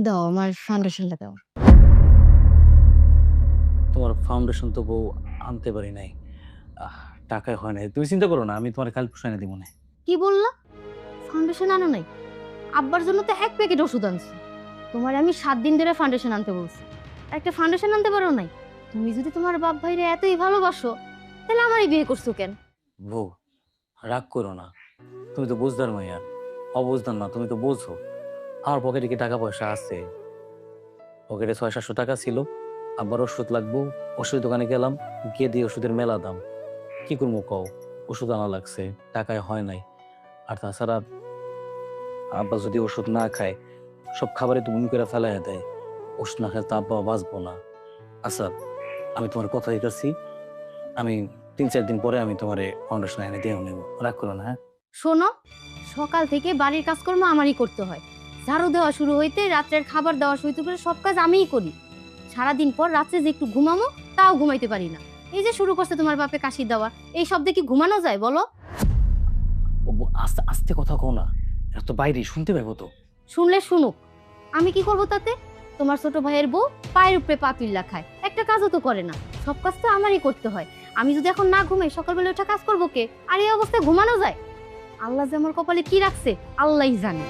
দাও আমার ফাউন্ডেশনটা দাও। তোমার ফাউন্ডেশন তো বউ আনতে পারি নাই। আহ, টাকায় হয় নাই। তুমি চিন্তা করো না, আমি তোমার কাল পরশু এনে দিব না। কি বললা? ফাউন্ডেশন আনো নাই? আব্বার জন্য তো এক প্যাকেট ওষুধ আনছি। তোমার আমি 7 দিন ধরে ফাউন্ডেশন আনতে বলছি, একটা ফাউন্ডেশন আনতে পারো নাই? তুমি যদি তোমার বাপ ভাইরে এতই ভালোবাসো তাহলে আমারই বিয়ে করছো কেন? বউ, রাগ করো না। তুমি তো বুঝদার মাইয়া, অবুঝদার না, তুমি তো বোঝো। আমার পকেটে কি টাকা পয়সা আছে? পকেটে 600-700 টাকা ছিল। আবার ওষুধ লাগবো, ওষুধ দোকানে গেলাম, গিয়ে দিয়ে ওষুধের মেলা দাম। কি করবো কও? ওষুধ আনা লাগছে, টাকায় হয় নাই। আর তাছাড়া আব্বা যদি ওষুধ না খায়, সব খাবারে তো বমি করে ফেলাইয়া দেয়। ওষুধ না খেলে তো আব্বা বাঁচবো না। আচ্ছা, আমি তোমার কথা দিতেছি, আমি 3-4 দিন পরে আমি তোমার ফাউন্ডেশন এনে দিয়ে নেবো, রাগ করো না, হ্যাঁ? শোনো, সকাল থেকে বাড়ির কাজকর্ম আমারই করতে হয়। ঝাড়ু দেওয়া শুরু হইতে রাত্রের খাবার দেওয়া শুরু করে সব কাজ আমিই করি। সারাদিন পর রাত্রে যে একটু ঘুমামো তাও ঘুমাইতে পারি না। এই যে শুরু করছে তোমার বাপে কাশি দেওয়া, এই শব্দে কি ঘুমানো যায় বলো? ও বউ, আস্তে আস্তে কথা কও না, এটা তো বাইরে শুনতে পাইবো তো। শুনলে শুনুক, আমি কি করব তাতে? তোমার ছোট ভাইয়ের বউ পায়ের উপরে পা তুইল্লা খায়, একটা কাজও তো করে না। সব কাজ তো আমারই করতে হয়। আমি যদি এখন না ঘুমাই সকালবেলা উঠে কাজ করবো কে? আর এই অবস্থায় ঘুমানো যায়? আল্লাহ যে আমার কপালে কি রাখছে আল্লাহই জানে।